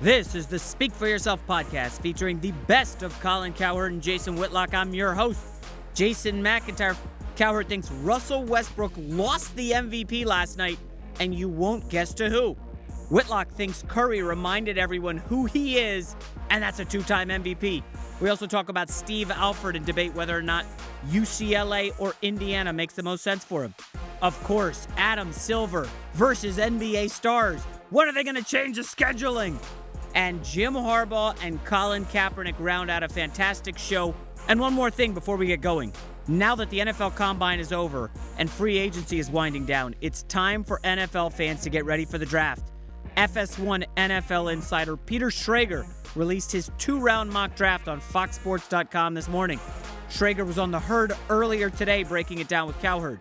This is the Speak For Yourself podcast featuring the best of Colin Cowherd and Jason Whitlock. I'm your host, Jason McIntyre. Cowherd thinks Russell Westbrook lost the MVP last night, and you won't guess to who. Whitlock thinks Curry reminded everyone who he is, and that's a two-time MVP. We also talk about Steve Alford and debate whether or not UCLA or Indiana makes the most sense for him. Of course, Adam Silver versus NBA stars. When are they going to change the scheduling? And Jim Harbaugh and Colin Kaepernick round out a fantastic show. And one more thing before we get going. Now that the NFL Combine is over and free agency is winding down, it's time for NFL fans to get ready for the draft. FS1 NFL insider Peter Schrager released his 2-round mock draft on foxsports.com this morning. Schrager was on the Herd earlier today breaking it down with Cowherd.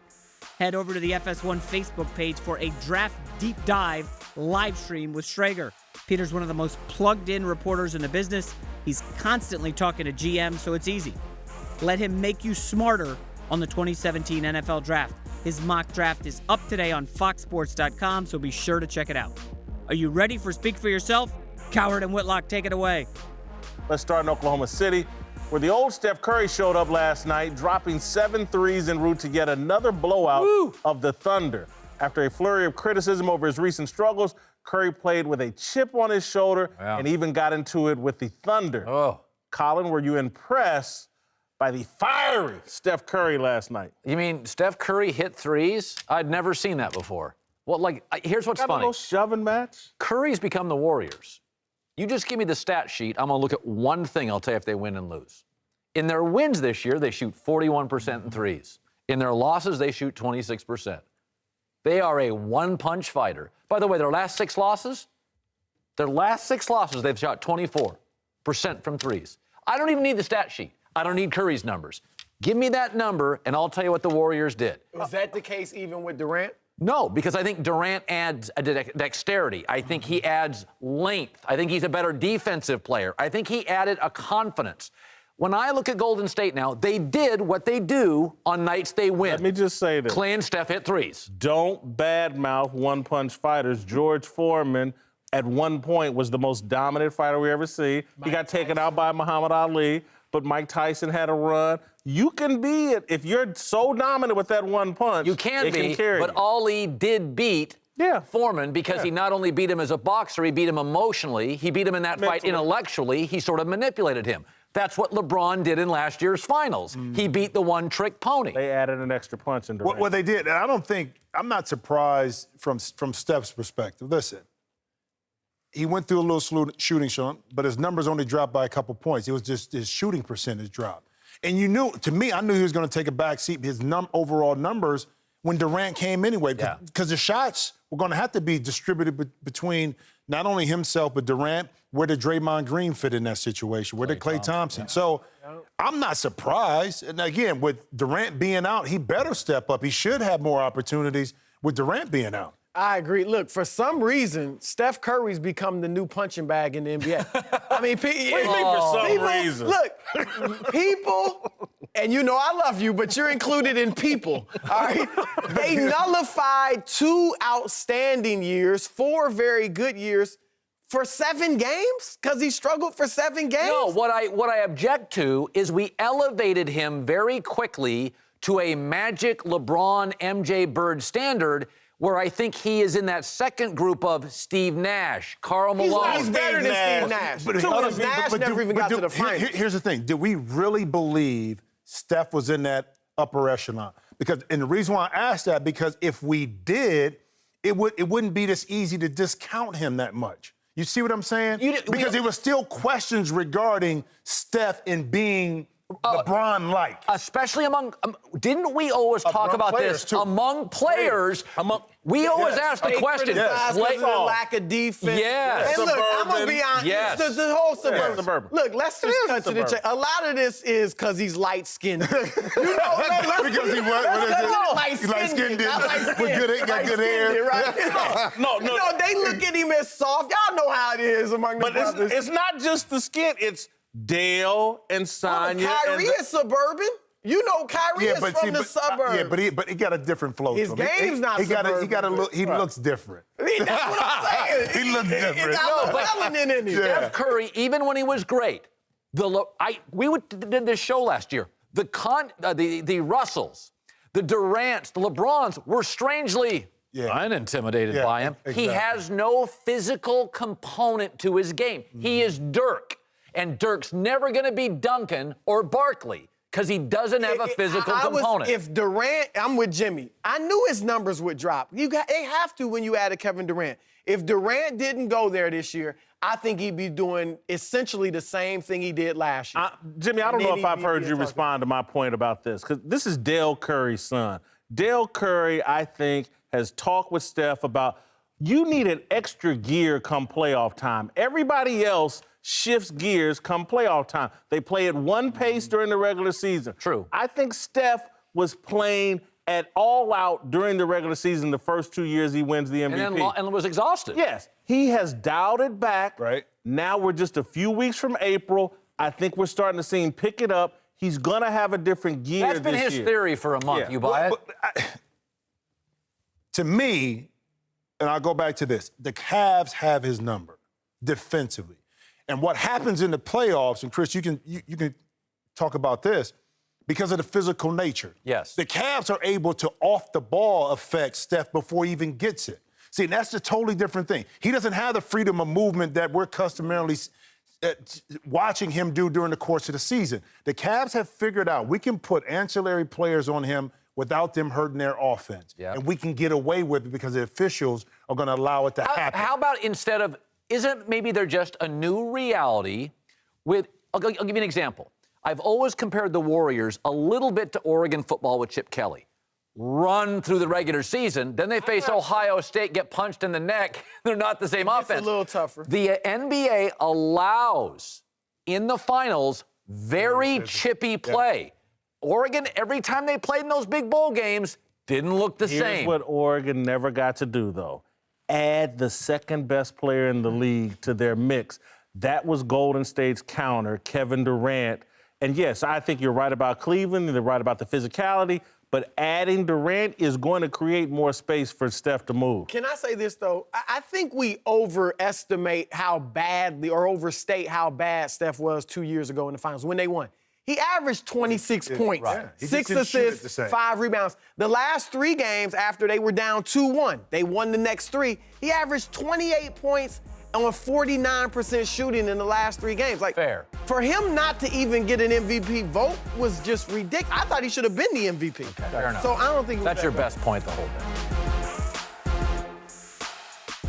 Head over to the FS1 Facebook page for a draft deep dive live stream with Schrager. Peter's one of the most plugged-in reporters in the business. He's constantly talking to GM, so it's easy. Let him make you smarter on the 2017 NFL Draft. His mock draft is up today on foxsports.com, so be sure to check it out. Are you ready for Speak For Yourself? Cowherd and Whitlock, take it away. Let's start in Oklahoma City, where the old Steph Curry showed up last night, dropping 7 threes en route to yet another blowout of the Thunder. After a flurry of criticism over his recent struggles, Curry played with a chip on his shoulder and even got into it with the Thunder. Colin, were you impressed by the fiery Steph Curry last night? You mean Steph Curry hit threes? I'd never seen that before. Well, here's what's funny. Got a little shoving match? Curry's become the Warriors. You just give me the stat sheet. I'm going to look at one thing. I'll tell you if they win and lose. In their wins this year, they shoot 41% in threes. In their losses, they shoot 26%. They are a one-punch fighter. By the way, their last six losses, they've shot 24% from threes. I don't even need the stat sheet. I don't need Curry's numbers. Give me that number, and I'll tell you what the Warriors did. Was that the case even with Durant? No, because I think Durant adds a dexterity. I think he adds length. I think he's a better defensive player. I think he added a confidence. When I look at Golden State now, they did what they do on nights they win. Let me just say this. Clay and Steph hit threes. Don't badmouth one-punch fighters. George Foreman, at one point, was the most dominant fighter we ever see. He got taken out by Muhammad Ali, but Mike Tyson had a run. You can be it. If you're so dominant with that one punch, you can be, carry but you. Ali did beat Foreman because he not only beat him as a boxer, he beat him emotionally. He beat him in that fight intellectually. He sort of manipulated him. That's what LeBron did in last year's finals. He beat the one-trick pony. They added an extra punch in Durant. Well, they did, and I'm not surprised from Steph's perspective. Listen, he went through a little shooting slump, but his numbers only dropped by a couple points. It was just his shooting percentage dropped. And I knew he was going to take a back seat. His overall numbers when Durant came anyway, because the shots were going to have to be distributed between not only himself, but Durant. Where did Draymond Green fit in that situation? Where did Klay Thompson? Yeah. So I'm not surprised. And again, with Durant being out, he better step up. He should have more opportunities with Durant being out. I agree. Look, for some reason, Steph Curry's become the new punching bag in the NBA. I mean, Look, people, and you know I love you, but you're included in people, all right? They nullified 2 outstanding years, 4 very good years, for 7 games? Because he struggled for 7 games? No, what I object to is we elevated him very quickly to a Magic, LeBron, MJ Bird standard, where I think he is in that second group of Steve Nash, Karl Malone. He's better than Steve Nash. But Nash never even got to the finals. Here's the thing. Did we really believe Steph was in that upper echelon? And the reason why I asked that, because if we did, it wouldn't be this easy to discount him that much. You see what I'm saying? Because there were still questions regarding Steph and being LeBron-like. Especially among, didn't we always talk about this? Too. Among players, we always ask the question. Lack of defense. Yes. And look, I'm going to be honest. Yes. The whole suburban. Suburban. Look, let's just cut to the chase. A lot of this is because he's light-skinned. Because he was light-skinned. Got good hair. Right? No, they look at him as soft. Y'all know how it is among the brothers. It's not just the skin. It's Dale and Sonya. Kyrie is suburban. You know, Kyrie is from the suburbs. Yeah, but he got a different flow His to him. game's not suburban. He looks different. That's what I'm saying. He looks different. It's got the melanin in him. Steph Curry, even when he was great, we did this show last year. The Russells, the Durants, the LeBrons were strangely unintimidated by him. Exactly. He has no physical component to his game. He is Dirk, and Dirk's never going to be Duncan or Barkley because he doesn't have a physical component. If Durant, I'm with Jimmy. I knew his numbers would drop. They have to when you added Kevin Durant. If Durant didn't go there this year, I think he'd be doing essentially the same thing he did last year. Jimmy, I don't know if I've heard you respond to my point about this, because this is Dale Curry's son. Dale Curry, I think, has talked with Steph about you need an extra gear come playoff time. Everybody else shifts gears come playoff time. They play at one pace during the regular season. True. I think Steph was playing at all out during the regular season the first 2 years he wins the MVP. And was exhausted. Yes. He has dialed it back. Right. Now we're just a few weeks from April. I think we're starting to see him pick it up. He's going to have a different gear this year. That's been his theory for a month. Yeah. You buy it? To me, and I'll go back to this, the Cavs have his number defensively. And what happens in the playoffs, and Chris, you can talk about this, because of the physical nature. Yes. The Cavs are able to off-the-ball affect Steph before he even gets it. See, that's a totally different thing. He doesn't have the freedom of movement that we're customarily watching him do during the course of the season. The Cavs have figured out we can put ancillary players on him without them hurting their offense. Yep. And we can get away with it because the officials are going to allow it to happen. How about instead of, isn't maybe they're just a new reality with, I'll give you an example. I've always compared the Warriors a little bit to Oregon football with Chip Kelly. Run through the regular season, then they face Ohio State, get punched in the neck. They're not the same offense. It's a little tougher. The NBA allows, in the finals, very chippy play. Oregon, every time they played in those big bowl games, didn't look the same. Here's what Oregon never got to do, though. Add the second best player in the league to their mix. That was Golden State's counter, Kevin Durant. And yes, I think you're right about Cleveland, and you're right about the physicality, but adding Durant is going to create more space for Steph to move. Can I say this, though? I think we overestimate how badly or overstate how bad Steph was 2 years ago in the finals when they won. He averaged 26 points, right. 6 assists, 5 rebounds. The last 3 games after they were down 2-1, they won the next 3. He averaged 28 points on 49% shooting in the last 3 games. Like, fair. For him not to even get an MVP vote was just ridiculous. I thought he should have been the MVP. Okay, fair enough. So I don't think that's your best point the whole day.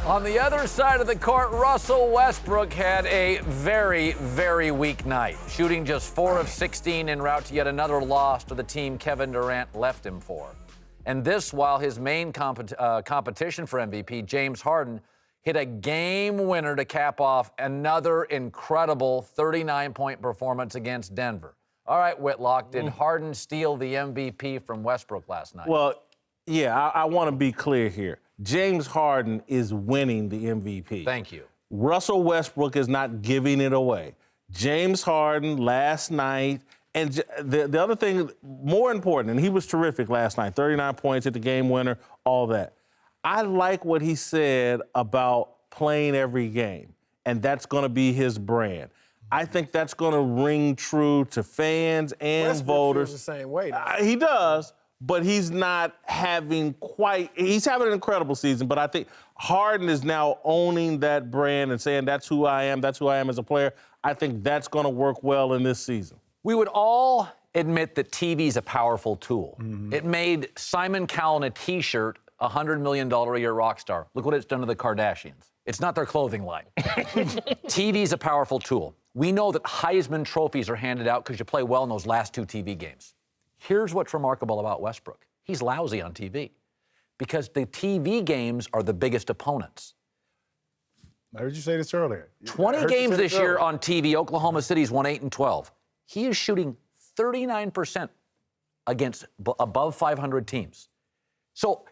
On the other side of the court, Russell Westbrook had a very, very weak night, shooting just 4 of 16 en route to yet another loss to the team Kevin Durant left him for. And this while his main competition for MVP, James Harden, hit a game winner to cap off another incredible 39-point performance against Denver. All right, Whitlock, did Harden steal the MVP from Westbrook last night? Well, yeah, I want to be clear here. James Harden is winning the MVP. Thank you. Russell Westbrook is not giving it away. James Harden last night, and the other thing, more important, and he was terrific last night, 39 points at the game winner, all that. I like what he said about playing every game, and that's going to be his brand. I think that's going to ring true to fans and Westbrook voters. feels the same way. He does, but he's not having he's having an incredible season, but I think Harden is now owning that brand and saying that's who I am as a player. I think that's going to work well in this season. We would all admit that TV's a powerful tool. Mm-hmm. It made Simon Cowell in a T-shirt a $100 million a year rock star. Look what it's done to the Kardashians. It's not their clothing line. TV's a powerful tool. We know that Heisman trophies are handed out because you play well in those last 2 TV games. Here's what's remarkable about Westbrook. He's lousy on TV because the TV games are the biggest opponents. I heard you say this earlier. 20 games this year on TV. Oklahoma City's won 8 and 12. He is shooting 39% against above 500 teams. So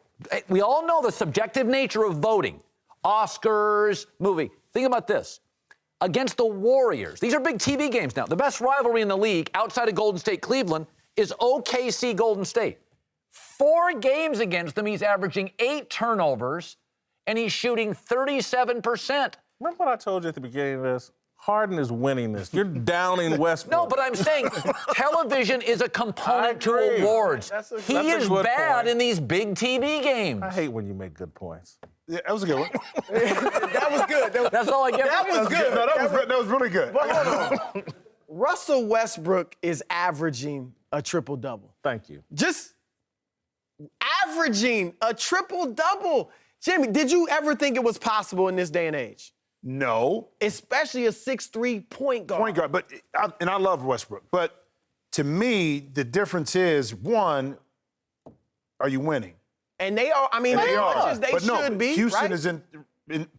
we all know the subjective nature of voting. Oscars, movie. Think about this. Against the Warriors. These are big TV games now. The best rivalry in the league outside of Golden State, Cleveland, is OKC Golden State. 4 games against them, he's averaging 8 turnovers, and he's shooting 37%. Remember what I told you at the beginning of this? Harden is winning this. You're downing Westbrook. No, but I'm saying television is a component to awards. He is bad in these big TV games. I hate when you make good points. Yeah, that was a good one. That was good. That's all I get. That was good. No, that was really good. But hold on. Russell Westbrook is averaging a triple-double. Thank you. Just averaging a triple-double. Jimmy, did you ever think it was possible in this day and age? No. Especially a 6'3" point guard. Point guard, but I love Westbrook. But to me, the difference is, one, are you winning? And they are, I mean, They are. they But no, should be, Houston right? is in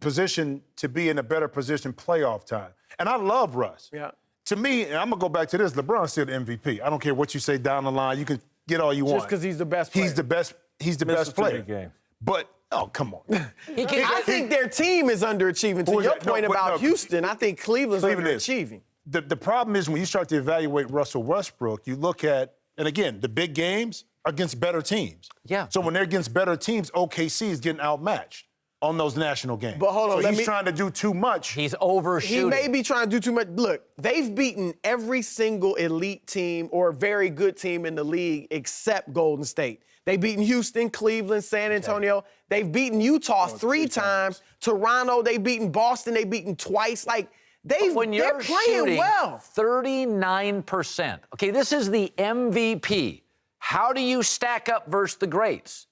position to be in a better position playoff time. And I love Russ. Yeah. To me, and I'm going to go back to this, LeBron's still the MVP. I don't care what you say down the line. You can get all you want. Just because he's the best player. He's the best. He's the best player. Game. But, oh, come on. I think their team is underachieving. To your point about Houston, I think Cleveland's underachieving. The problem is when you start to evaluate Russell Westbrook, you look at, and again, the big games are against better teams. Yeah. So when they're against better teams, OKC is getting outmatched on those national games. But hold on, so he's trying to do too much. He's overshooting. He may be trying to do too much. Look, they've beaten every single elite team or very good team in the league except Golden State. They've beaten Houston, Cleveland, San Antonio. Okay. They've beaten Utah three times. Toronto, they've beaten Boston, they've beaten twice. Like, they're playing well. 39%. Okay, this is the MVP. How do you stack up versus the greats?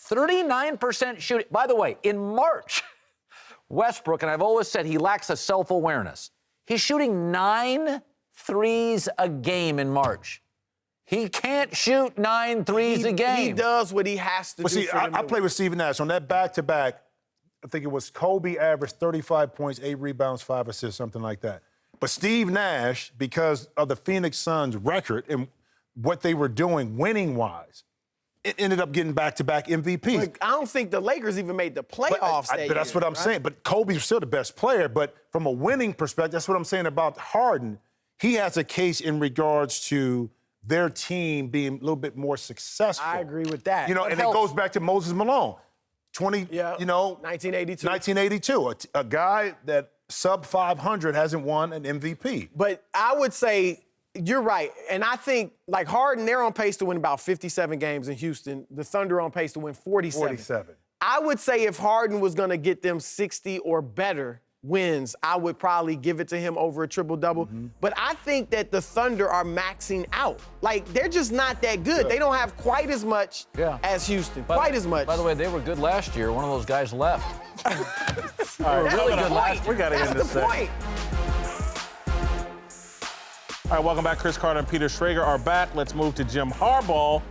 39% shooting. By the way, in March, Westbrook, and I've always said he lacks a self-awareness. He's shooting 9 threes a game in March. He can't shoot 9 threes a game. He does what he has to do. See, I played with Steve Nash on that back-to-back. I think it was Kobe averaged 35 points, 8 rebounds, 5 assists, something like that. But Steve Nash, because of the Phoenix Suns' record and what they were doing winning-wise, it ended up getting back-to-back MVPs. Like, I don't think the Lakers even made the playoffs that year. But that's what I'm saying. But Kobe's still the best player. But from a winning perspective, that's what I'm saying about Harden. He has a case in regards to their team being a little bit more successful. I agree with that. You know, and it goes back to Moses Malone. 1982. 1982. A guy that sub 500 hasn't won an MVP. But I would say you're right. And I think, like Harden, they're on pace to win about 57 games in Houston. The Thunder are on pace to win 47. I would say if Harden was going to get them 60 or better wins, I would probably give it to him over a triple-double. Mm-hmm. But I think that the Thunder are maxing out. Like, they're just not that good. They don't have quite as much as Houston. Quite as much. By the way, they were good last year. One of those guys left. All right, really good last. We got to end this thing. That's the point. All right, welcome back. Chris Carter and Peter Schrager are back. Let's move to Jim Harbaugh,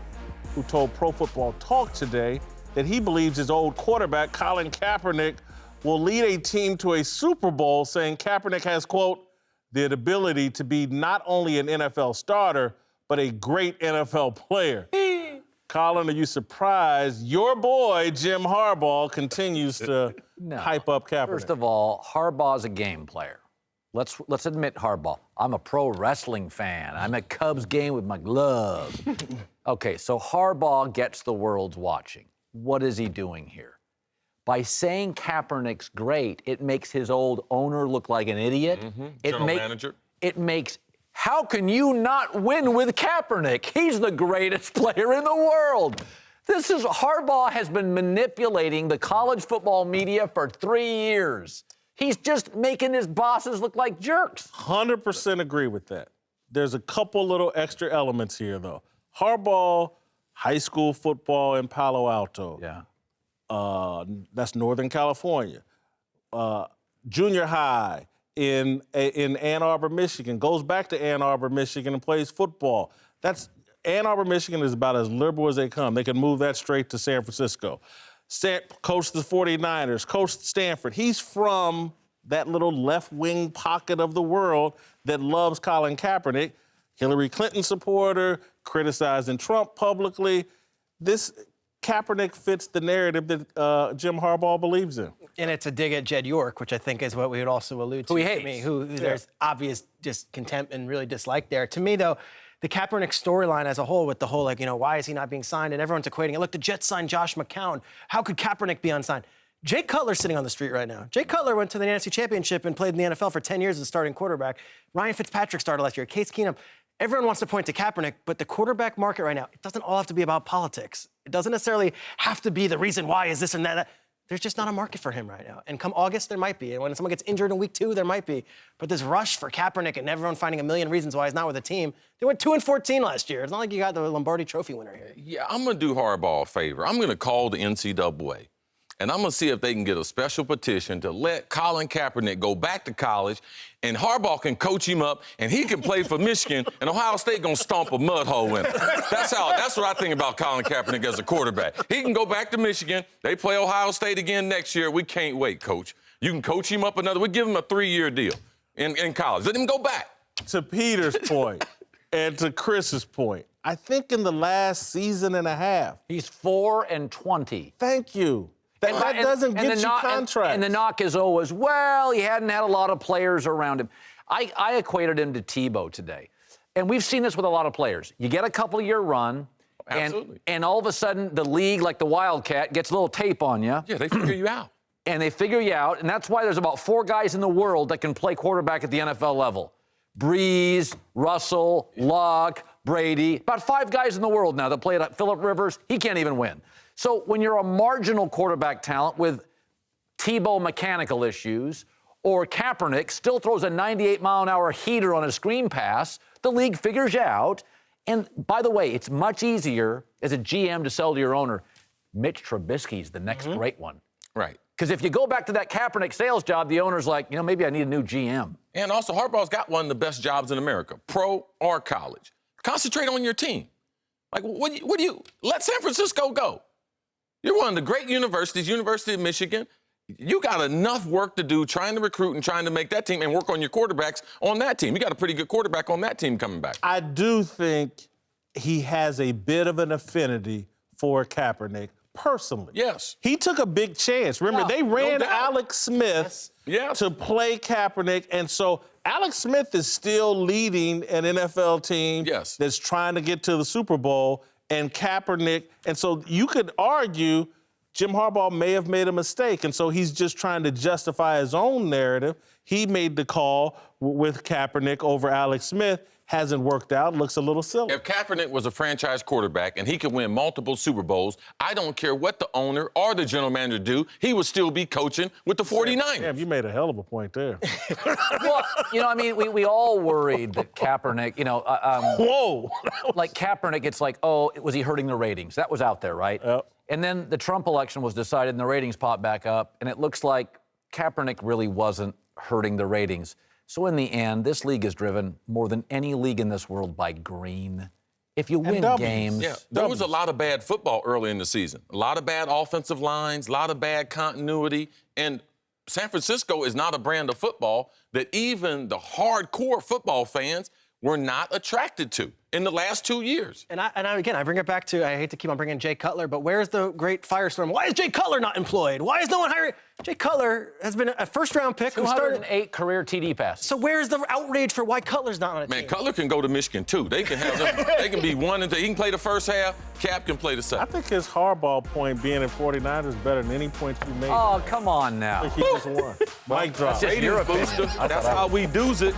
who told Pro Football Talk today that he believes his old quarterback, Colin Kaepernick, will lead a team to a Super Bowl, saying Kaepernick has, quote, the ability to be not only an NFL starter, but a great NFL player. Colin, are you surprised your boy, Jim Harbaugh, continues to hype up Kaepernick? First of all, Harbaugh's a game player. Let's admit Harbaugh. I'm a pro wrestling fan. I'm at Cubs game with my glove. Okay, so Harbaugh gets the world's watching. What is he doing here? By saying Kaepernick's great, it makes his old owner look like an idiot. Mm-hmm. General manager. It makes, how can you not win with Kaepernick? He's the greatest player in the world. Harbaugh has been manipulating the college football media for 3 years. He's just making his bosses look like jerks. 100% agree with that. There's a couple little extra elements here, though. Harbaugh, high school football in Palo Alto. Yeah. That's Northern California. Junior high in Ann Arbor, Michigan. Goes back to Ann Arbor, Michigan and plays football. Ann Arbor, Michigan is about as liberal as they come. They can move that straight to San Francisco. Coached the 49ers, coached Stanford. He's from that little left-wing pocket of the world that loves Colin Kaepernick. Hillary Clinton supporter, criticizing Trump publicly. This Kaepernick fits the narrative that Jim Harbaugh believes in. And it's a dig at Jed York, which I think is what we would also allude to. Who he hates. Who there's obvious just contempt and really dislike there. To me, though, the Kaepernick storyline as a whole with the whole, why is he not being signed? And everyone's equating it. Look, the Jets signed Josh McCown. How could Kaepernick be unsigned? Jay Cutler's sitting on the street right now. Jay Cutler went to the NFC Championship and played in the NFL for 10 years as a starting quarterback. Ryan Fitzpatrick started last year. Case Keenum. Everyone wants to point to Kaepernick, but the quarterback market right now, it doesn't all have to be about politics. It doesn't necessarily have to be the reason why is this and that. There's just not a market for him right now. And come August, there might be. And when someone gets injured in week 2, there might be. But this rush for Kaepernick and everyone finding a million reasons why he's not with the team, they went 2-14 last year. It's not like you got the Lombardi Trophy winner here. Yeah, I'm going to do Harbaugh a favor. I'm going to call the NCAA. And I'm going to see if they can get a special petition to let Colin Kaepernick go back to college, and Harbaugh can coach him up, and he can play for Michigan, and Ohio State going to stomp a mud hole in him. That's what I think about Colin Kaepernick as a quarterback. He can go back to Michigan. They play Ohio State again next year. We can't wait, Coach. You can coach him up another. We give him a 3-year deal in college. Let him go back. To Peter's point and to Chris's point, I think in the last season and a half. He's 4-20. Thank you. That doesn't get you contracts. And the knock is always, well, he hadn't had a lot of players around him. I equated him to Tebow today. And we've seen this with a lot of players. You get a couple-year run, and all of a sudden the league, like the Wildcat, gets a little tape on you. Yeah, they figure you out. And they figure you out, and that's why there's about 4 guys in the world that can play quarterback at the NFL level. Breeze, Russell, Luck, Brady. About 5 guys in the world now that play at Phillip Rivers. He can't even win. So when you're a marginal quarterback talent with Tebow mechanical issues, or Kaepernick still throws a 98-mile-an-hour heater on a screen pass, the league figures you out. And by the way, it's much easier as a GM to sell to your owner. Mitch Trubisky's the next great one. Right. Because if you go back to that Kaepernick sales job, the owner's like, maybe I need a new GM. And also, Harbaugh's got one of the best jobs in America, pro or college. Concentrate on your team. Like, what do you let San Francisco go? You're one of the great universities, University of Michigan. You got enough work to do trying to recruit and trying to make that team and work on your quarterbacks on that team. You got a pretty good quarterback on that team coming back. I do think he has a bit of an affinity for Kaepernick personally. Yes. He took a big chance. Remember, they ran Alex Smith to play Kaepernick, and so Alex Smith is still leading an NFL team that's trying to get to the Super Bowl, and Kaepernick, and so you could argue Jim Harbaugh may have made a mistake, and so he's just trying to justify his own narrative. He made the call with Kaepernick over Alex Smith. Hasn't worked out, looks a little silly. If Kaepernick was a franchise quarterback and he could win multiple Super Bowls, I don't care what the owner or the general manager do, he would still be coaching with the 49ers. Damn, you made a hell of a point there. Well, we all worried that Kaepernick, Whoa! like Kaepernick, it's like, was he hurting the ratings? That was out there, right? Yep. And then the Trump election was decided and the ratings popped back up, and it looks like Kaepernick really wasn't hurting the ratings. So in the end, this league is driven more than any league in this world by green. If you win games. Yeah, there was a lot of bad football early in the season. A lot of bad offensive lines, a lot of bad continuity. And San Francisco is not a brand of football that even the hardcore football fans were not attracted to in the last 2 years. And I bring it back to, I hate to keep on bringing Jay Cutler, but where's the great firestorm? Why is Jay Cutler not employed? Why is no one hiring? Jay Cutler has been a first-round pick. 208 career TD passes. So where's the outrage for why Cutler's not on a team? Man, Cutler can go to Michigan, too. They can have them. They can be 1-2. He can play the first half. Cap can play the second. I think his Harbaugh point being in 49 is better than any points you made. Oh, come on now. He just won. Mic drop. That's just your opinion. That's how we do's it.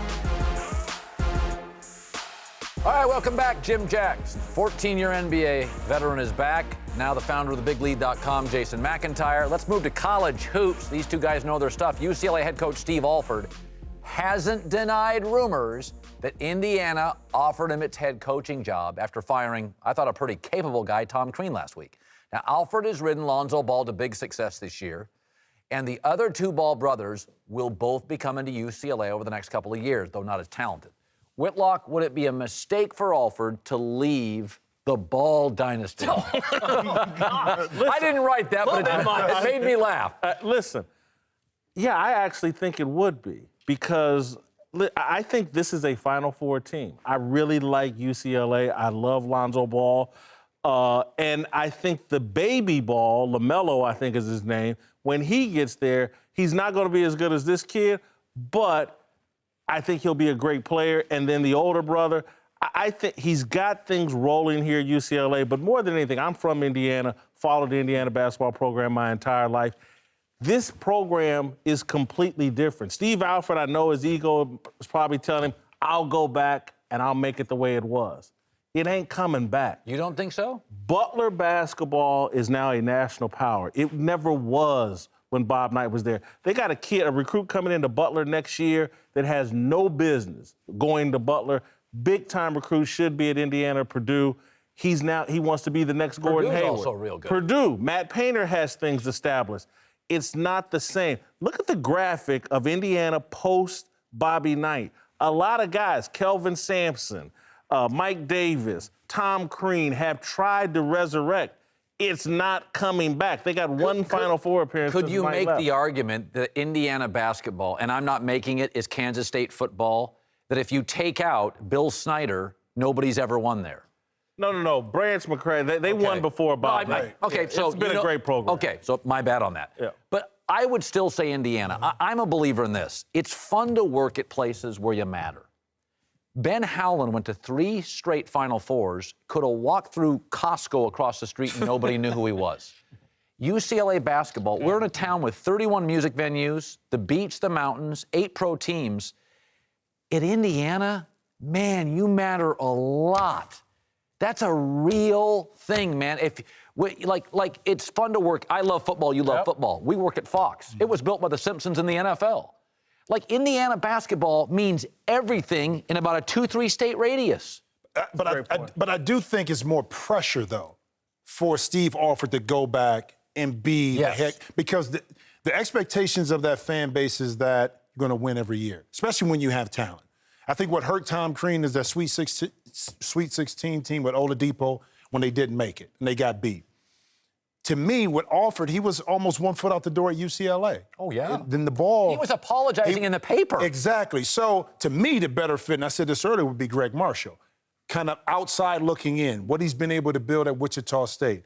All right, welcome back, Jim Jackson. 14-year NBA veteran is back. Now the founder of thebiglead.com, Jason McIntyre. Let's move to college hoops. These two guys know their stuff. UCLA head coach Steve Alford hasn't denied rumors that Indiana offered him its head coaching job after firing, I thought, a pretty capable guy, Tom Crean, last week. Now, Alford has ridden Lonzo Ball to big success this year, and the other two Ball brothers will both be coming to UCLA over the next couple of years, though not as talented. Whitlock, would it be a mistake for Alford to leave the Ball dynasty? Oh, God. I didn't write that, but it made me laugh. Listen, yeah, I actually think it would be because I think this is a Final Four team. I really like UCLA. I love Lonzo Ball. And I think the baby Ball, LaMelo, I think is his name, when he gets there, he's not going to be as good as this kid, but I think he'll be a great player. And then the older brother, I think he's got things rolling here at UCLA, but more than anything, I'm from Indiana, followed the Indiana basketball program my entire life. This program is completely different. Steve Alford, I know his ego is probably telling him, I'll go back and I'll make it the way it was. It ain't coming back. You don't think so? Butler basketball is now a national power. It never was when Bob Knight was there. They got a recruit coming into Butler next year that has no business going to Butler. Big-time recruit, should be at Indiana, Purdue. He wants to be the next Gordon Purdue's Hayward. also real good. Purdue, Matt Painter has things established. It's not the same. Look at the graphic of Indiana post Bobby Knight. A lot of guys, Kelvin Sampson, Mike Davis, Tom Crean, have tried to resurrect. It's not coming back. They got one Final Four appearance. Could you make the argument that Indiana basketball, and I'm not making it, is Kansas State football, that if you take out Bill Snyder, nobody's ever won there? No. Branch McCray, they won before Bob Knight. Okay, so it's been a great program. Okay, so my bad on that. Yeah. But I would still say Indiana. I'm a believer in this. It's fun to work at places where you matter. Ben Howland went to 3 straight Final Fours, could have walked through Costco across the street and nobody knew who he was. UCLA basketball, we're in a town with 31 music venues, the beach, the mountains, 8 pro teams. At Indiana, man, you matter a lot. That's a real thing, man. Like it's fun to work. I love football. You love football. We work at Fox. It was built by the Simpsons in the NFL. Like Indiana basketball means everything in about a 2-3 state radius. But I do think it's more pressure, though, for Steve Alford to go back and be the heck, because the expectations of that fan base is that you're going to win every year, especially when you have talent. I think what hurt Tom Crean is that Sweet 16 team with Oladipo when they didn't make it and they got beat. To me, with Alford, he was almost 1 foot out the door at UCLA. Oh, yeah. Then the ball. He was apologizing in the paper. Exactly. So, to me, the better fit, and I said this earlier, would be Greg Marshall. Kind of outside looking in, what he's been able to build at Wichita State.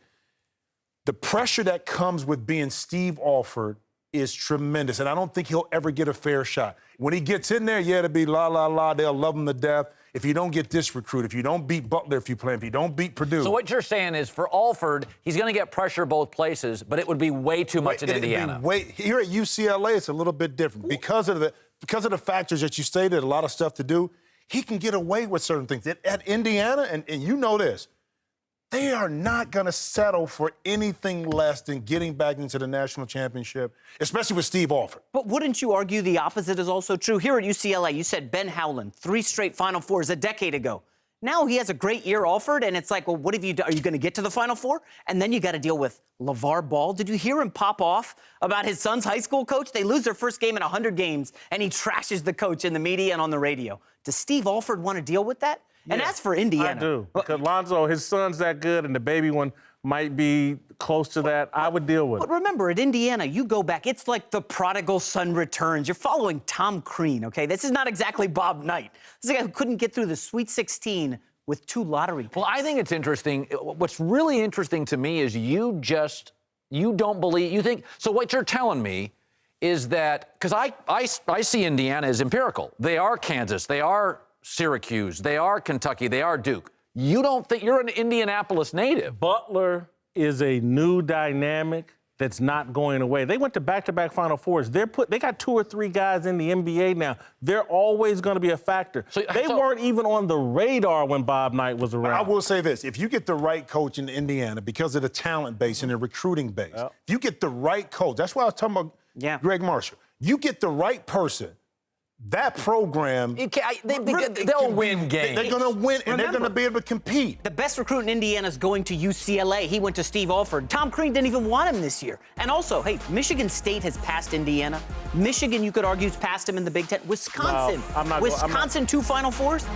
The pressure that comes with being Steve Alford is tremendous, and I don't think he'll ever get a fair shot. When he gets in there, it'll be la, la, la, they'll love him to death. If you don't get this recruit, if you don't beat Butler, if you don't beat Purdue. So what you're saying is for Alford, he's going to get pressure both places, but it would be way too much in Indiana. Here at UCLA, it's a little bit different. Because of the factors that you stated, a lot of stuff to do, he can get away with certain things. At Indiana, and you know this, they are not going to settle for anything less than getting back into the national championship, especially with Steve Alford. But wouldn't you argue the opposite is also true? Here at UCLA, you said Ben Howland, 3 straight Final Fours a decade ago. Now he has a great year, Alford, and it's like, well, what have you done? Are you going to get to the Final Four? And then you got to deal with LeVar Ball. Did you hear him pop off about his son's high school coach? They lose their first game in 100 games, and he trashes the coach in the media and on the radio. Does Steve Alford want to deal with that? And that's for Indiana. I do. Because Lonzo, his son's that good, and the baby one might be close to that. I would deal with it. But remember, at Indiana, you go back. It's like the prodigal son returns. You're following Tom Crean, okay? This is not exactly Bob Knight. This is a guy who couldn't get through the Sweet 16 with 2 lottery picks. Well, I think it's interesting. What's really interesting to me is you don't believe, you think, so what you're telling me is that, because I see Indiana as empirical. They are Kansas. They are Syracuse, they are Kentucky, they are Duke. You don't think you're an Indianapolis native. Butler is a new dynamic that's not going away. They went to back-to-back Final Fours. They got 2 or 3 guys in the NBA now. They're always going to be a factor. They weren't even on the radar when Bob Knight was around. I will say this. If you get the right coach in Indiana because of the talent base and the recruiting base, if you get the right coach, that's why I was talking about Greg Marshall. You get the right person, that program, they'll win games. They're going to win, and they're going to be able to compete. The best recruit in Indiana is going to UCLA. He went to Steve Alford. Tom Crean didn't even want him this year. And also, hey, Michigan State has passed Indiana. Michigan, you could argue, has passed him in the Big Ten. Wisconsin. No, Wisconsin, 2 Final Fours.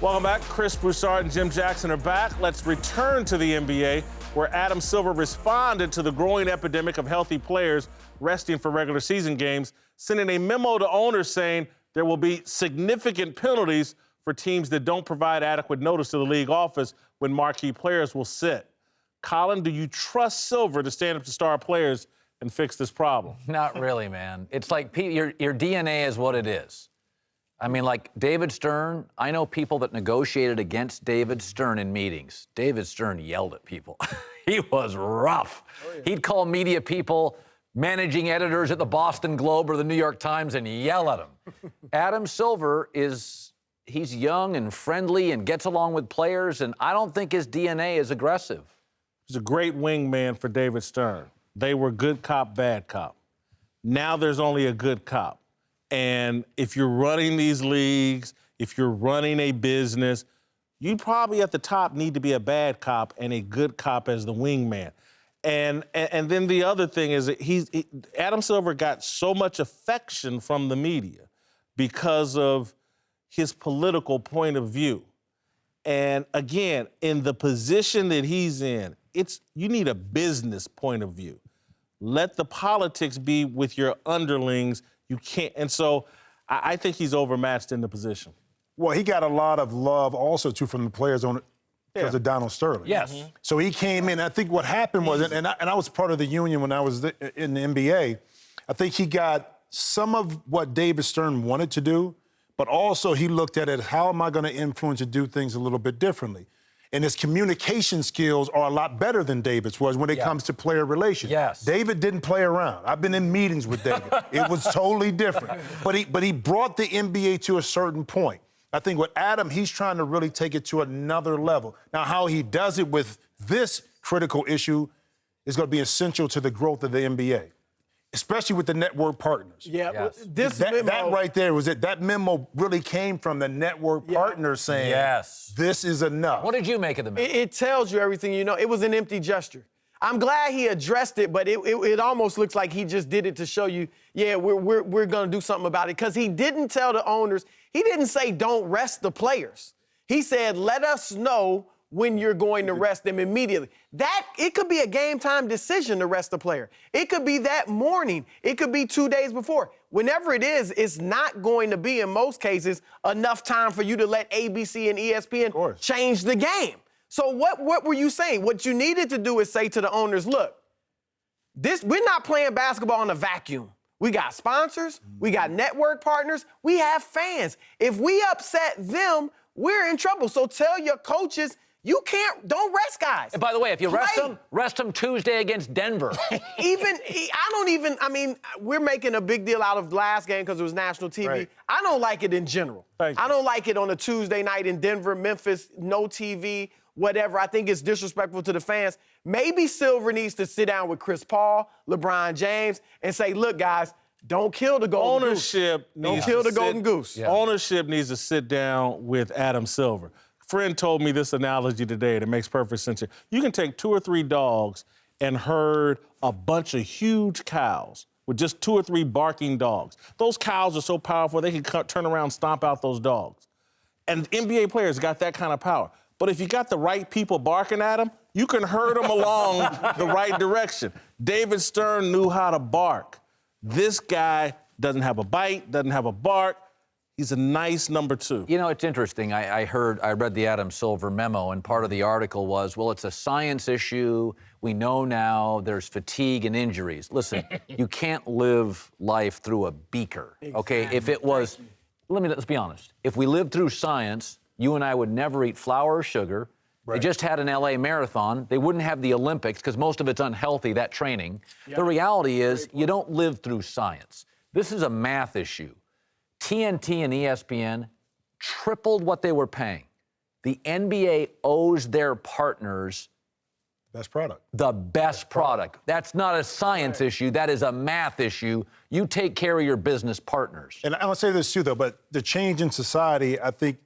Welcome back. Chris Broussard and Jim Jackson are back. Let's return to the NBA, where Adam Silver responded to the growing epidemic of healthy players resting for regular season games, sending a memo to owners saying there will be significant penalties for teams that don't provide adequate notice to the league office when marquee players will sit. Colin, do you trust Silver to stand up to star players and fix this problem? Not really, man. It's like your DNA is what it is. I mean, like David Stern, I know people that negotiated against David Stern in meetings. David Stern yelled at people. He was rough. Oh, yeah. He'd call media people, managing editors at the Boston Globe or the New York Times, and yell at them. Adam Silver he's young and friendly and gets along with players, and I don't think his DNA is aggressive. He's a great wingman for David Stern. They were good cop, bad cop. Now there's only a good cop. And if you're running these leagues, if you're running a business, you probably at the top need to be a bad cop and a good cop as the wingman. And then the other thing is that Adam Silver got so much affection from the media because of his political point of view. And again, in the position that he's in, you need a business point of view. Let the politics be with your underlings. You can't, and so I think he's overmatched in the position. Well, he got a lot of love also, too, from the players on it because of Donald Sterling. Yes. Mm-hmm. So he came in. I think what happened was, and I was part of the union when I was in the NBA, I think he got some of what David Stern wanted to do, but also he looked at it, how am I going to influence and do things a little bit differently? And his communication skills are a lot better than David's was when it comes to player relations. Yes. David didn't play around. I've been in meetings with David. It was totally different. But he brought the NBA to a certain point. I think with Adam, he's trying to really take it to another level. Now, how he does it with this critical issue is going to be essential to the growth of the NBA, especially with the network partners. Yeah, Yes. That right there was it. That memo really came from the network partners saying, Yes. this is enough. What did you make of the memo? It tells you everything you know. It was an empty gesture. I'm glad he addressed it, but it almost looks like he just did it to show you, yeah, we're going to do something about it. Because he didn't tell the owners, he didn't say don't rest the players. He said, let us know when you're going to rest them immediately. It could be a game time decision to rest the player. It could be that morning. It could be 2 days before. Whenever it is, it's not going to be, in most cases, enough time for you to let ABC and ESPN change the game. So what were you saying? What you needed to do is say to the owners, look, we're not playing basketball in a vacuum. We got sponsors. We got network partners. We have fans. If we upset them, we're in trouble. So tell your coaches, don't rest guys. And by the way, if you rest them Tuesday against Denver. We're making a big deal out of the last game because it was national TV. Right. I don't like it in general. Thank you. I don't like it on a Tuesday night in Denver, Memphis, no TV, whatever. I think it's disrespectful to the fans. Maybe Silver needs to sit down with Chris Paul, LeBron James, and say, look, guys, don't kill the golden goose. Don't kill the golden goose. Yeah. Ownership needs to sit down with Adam Silver. Friend told me this analogy today, and it makes perfect sense here. You can take 2 or 3 dogs and herd a bunch of huge cows with just 2 or 3 barking dogs. Those cows are so powerful, they can turn around and stomp out those dogs. And NBA players got that kind of power. But if you got the right people barking at them, you can herd them along the right direction. David Stern knew how to bark. This guy doesn't have a bite, doesn't have a bark. He's a nice number 2. You know, it's interesting. I read the Adam Silver memo, and part of the article was, well, it's a science issue. We know now there's fatigue and injuries. Listen, you can't live life through a beaker, okay? Exactly. If it was, let's be honest. If we lived through science, you and I would never eat flour or sugar. Right. They just had an LA marathon. They wouldn't have the Olympics because most of it's unhealthy, that training. Yep. The reality is you don't live through science. This is a math issue. TNT and ESPN tripled what they were paying. The NBA owes their partners the best product. That's not a science issue. That is a math issue. You take care of your business partners. And I want to say this too, though, but the change in society, I think,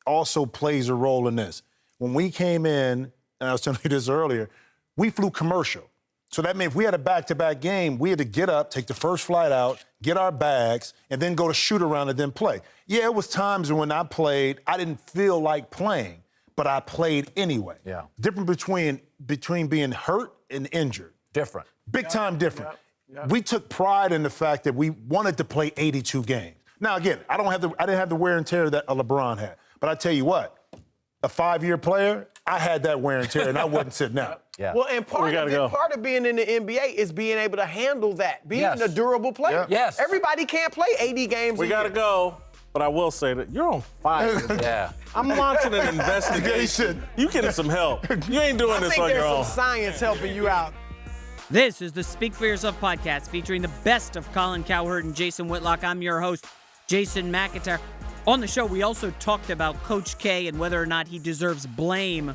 also plays a role in this. When we came in, and I was telling you this earlier, we flew commercial. So that means if we had a back-to-back game, we had to get up, take the first flight out, get our bags, and then go to shoot around and then play. Yeah, it was times when I played, I didn't feel like playing, but I played anyway. Yeah. Different between being hurt and injured. Different. Big time different. Yep. We took pride in the fact that we wanted to play 82 games. Now, again, I didn't have the wear and tear that a LeBron had. But I tell you what, a 5-year player, I had that wear and tear, and I wasn't sitting out. Yeah. Well, and part of being in the NBA is being able to handle that, being a durable player. Yeah. Yes. Everybody can't play 80 games a year. We got to go. But I will say that you're on fire. Yeah. I'm launching an investigation. You getting some help. You ain't doing this on your there's own. some science helping you out. This is the Speak for Yourself podcast featuring the best of Colin Cowherd and Jason Whitlock. I'm your host, Jason McIntyre. On the show, we also talked about Coach K and whether or not he deserves blame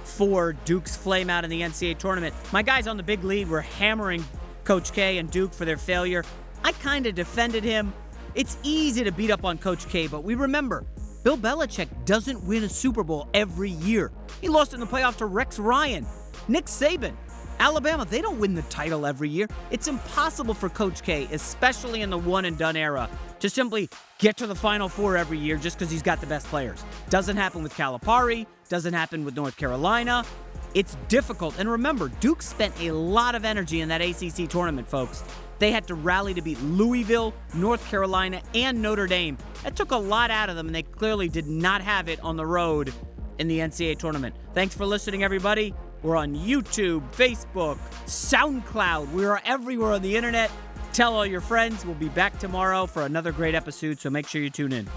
for Duke's flameout in the NCAA tournament. My guys on the big lead were hammering Coach K and Duke for their failure. I kind of defended him. It's easy to beat up on Coach K, but we remember, Bill Belichick doesn't win a Super Bowl every year. He lost in the playoffs to Rex Ryan, Nick Saban. Alabama, they don't win the title every year. It's impossible for Coach K, especially in the one-and-done era, to simply get to the Final Four every year just because he's got the best players. Doesn't happen with Calipari, doesn't happen with North Carolina. It's difficult. And remember, Duke spent a lot of energy in that ACC tournament, folks. They had to rally to beat Louisville, North Carolina, and Notre Dame. That took a lot out of them, and they clearly did not have it on the road in the NCAA tournament. Thanks for listening, everybody. We're on YouTube, Facebook, SoundCloud. We are everywhere on the internet. Tell all your friends. We'll be back tomorrow for another great episode, so make sure you tune in.